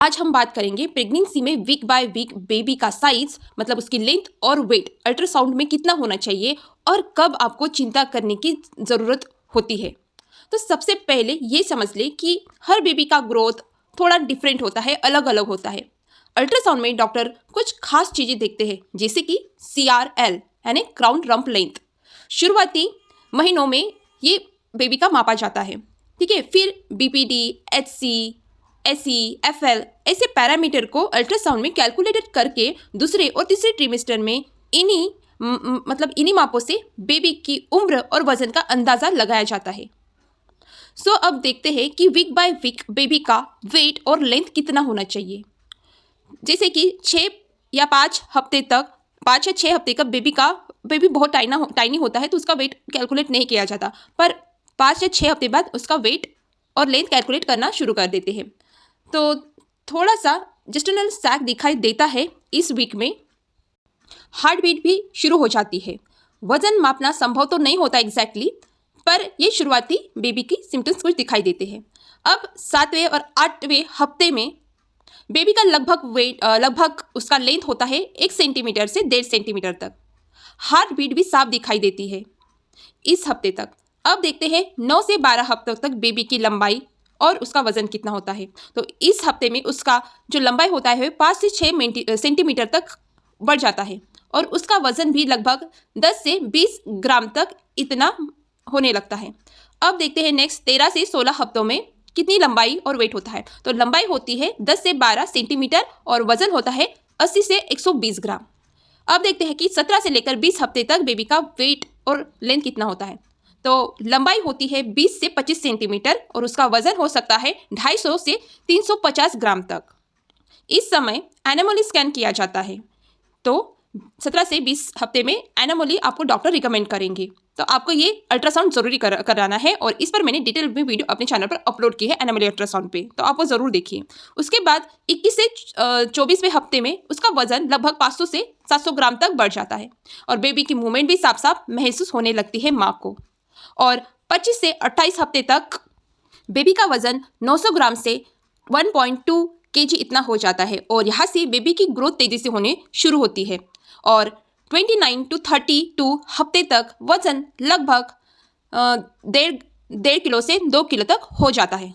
आज हम बात करेंगे प्रेगनेंसी में वीक बाय वीक बेबी का साइज मतलब उसकी लेंथ और वेट अल्ट्रासाउंड में कितना होना चाहिए और कब आपको चिंता करने की ज़रूरत होती है। तो सबसे पहले ये समझ लें कि हर बेबी का ग्रोथ थोड़ा डिफरेंट होता है, अलग अलग होता है। अल्ट्रासाउंड में डॉक्टर कुछ खास चीज़ें देखते हैं जैसे कि CRL यानी क्राउन रम्प लेंथ। शुरुआती महीनों में ये बेबी का मापा जाता है, ठीक है। फिर BPD, HC, SE, FL ऐसे पैरामीटर को अल्ट्रासाउंड में कैलकुलेटेड करके दूसरे और तीसरे ट्रिमेस्टर में इन्हीं मापों से बेबी की उम्र और वजन का अंदाज़ा लगाया जाता है। सो अब देखते हैं कि वीक बाय वीक बेबी का वेट और लेंथ कितना होना चाहिए। जैसे कि 6 या 5 हफ्ते तक 5 या 6 हफ्ते का बेबी बहुत टाइनी होता है तो उसका वेट कैलकुलेट नहीं किया जाता, पर 5 या 6 हफ्ते बाद उसका वेट और लेंथ कैलकुलेट करना शुरू कर देते हैं। तो थोड़ा सा जेस्टेनल सैग दिखाई देता है। इस वीक में हार्ट बीट भी शुरू हो जाती है। वजन मापना संभव तो नहीं होता एग्जैक्टली, पर ये शुरुआती बेबी की सिम्टम्स कुछ दिखाई देते हैं। अब 7वें और 8वें हफ्ते में बेबी का लगभग उसका लेंथ होता है 1 सेंटीमीटर से 1.5 सेंटीमीटर तक। हार्ट बीट भी साफ दिखाई देती है इस हफ्ते तक। अब देखते हैं 9 से 12 हफ्तों तक बेबी की लंबाई और उसका वजन कितना होता है। तो इस हफ्ते में उसका जो लंबाई होता है 5 से 6 सेंटीमीटर तक बढ़ जाता है और उसका वजन भी लगभग 10 से 20 ग्राम तक इतना होने लगता है। अब देखते हैं नेक्स्ट 13 से 16 हफ्तों में कितनी लंबाई और वेट होता है। तो लंबाई होती है 10 से 12 सेंटीमीटर और वजन होता है 80 से 120 ग्राम। अब देखते हैं कि 17 से लेकर 20 हफ्ते तक बेबी का वेट और लेंथ कितना होता है। तो लंबाई होती है 20 से 25 सेंटीमीटर और उसका वजन हो सकता है 250 से 350 ग्राम तक। इस समय एनोमली स्कैन किया जाता है। तो 17 से 20 हफ्ते में एनोमली आपको डॉक्टर रिकमेंड करेंगे, तो आपको ये अल्ट्रासाउंड जरूरी कराना है और इस पर मैंने डिटेल में वीडियो अपने चैनल पर अपलोड की है एनोमली अल्ट्रासाउंड पे, तो आप वो ज़रूर देखिए। उसके बाद 21 से 24वें हफ्ते में उसका वजन लगभग 500 से 700 ग्राम तक बढ़ जाता है और बेबी की मूवमेंट भी साफ साफ महसूस होने लगती है माँ को। और 25 से 28 हफ्ते तक बेबी का वजन 900 ग्राम से 1.2 kg इतना हो जाता है और यहाँ से बेबी की ग्रोथ तेज़ी से होने शुरू होती है और 29 to 32 हफ्ते तक वजन लगभग 1.5 किलो से 2 किलो तक हो जाता है।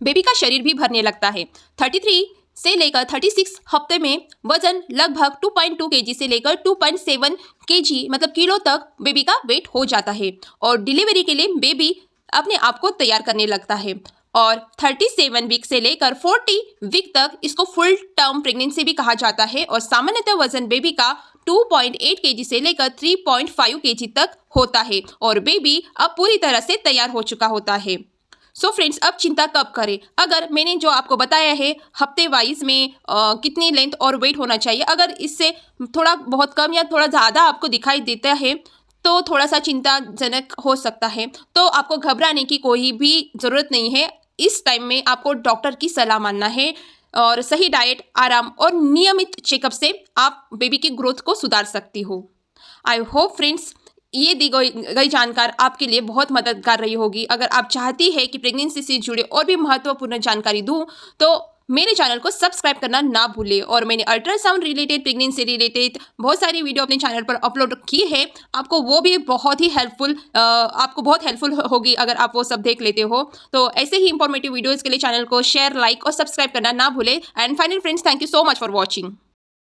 बेबी का शरीर भी भरने लगता है। 33 से लेकर 36 हफ्ते में वजन लगभग 2.2 kg से लेकर 2.7 kg मतलब किलो तक बेबी का वेट हो जाता है और डिलीवरी के लिए बेबी अपने आप को तैयार करने लगता है। और 37 वीक से लेकर 40 वीक तक इसको फुल टर्म प्रेगनेंसी भी कहा जाता है और सामान्यतः वजन बेबी का 2.8 kg से लेकर 3.5 kg तक होता है और बेबी अब पूरी तरह से तैयार हो चुका होता है। सो फ्रेंड्स, अब चिंता कब करें? अगर मैंने जो आपको बताया है हफ्ते वाइज में कितनी लेंथ और वेट होना चाहिए, अगर इससे थोड़ा बहुत कम या थोड़ा ज़्यादा आपको दिखाई देता है तो थोड़ा सा चिंताजनक हो सकता है, तो आपको घबराने की कोई भी ज़रूरत नहीं है। इस टाइम में आपको डॉक्टर की सलाह मानना है और सही डाइट, आराम और नियमित चेकअप से आप बेबी की ग्रोथ को सुधार सकती हो। आई होप फ्रेंड्स ये दी गई जानकारी आपके लिए बहुत मददगार रही होगी। अगर आप चाहती है कि प्रेगनेंसी से जुड़े और भी महत्वपूर्ण जानकारी दूं तो मेरे चैनल को सब्सक्राइब करना ना भूलें और मैंने अल्ट्रासाउंड रिलेटेड, प्रेगनेंसी रिलेटेड बहुत सारी वीडियो अपने चैनल पर अपलोड की है। आपको वो भी बहुत ही आपको बहुत हेल्पफुल होगी अगर आप वो सब देख लेते हो। तो ऐसे ही इंफॉर्मेटिव वीडियोज़ के लिए चैनल को शेयर, लाइक और सब्सक्राइब करना ना भूलें। And final friends, thank you so much for watching.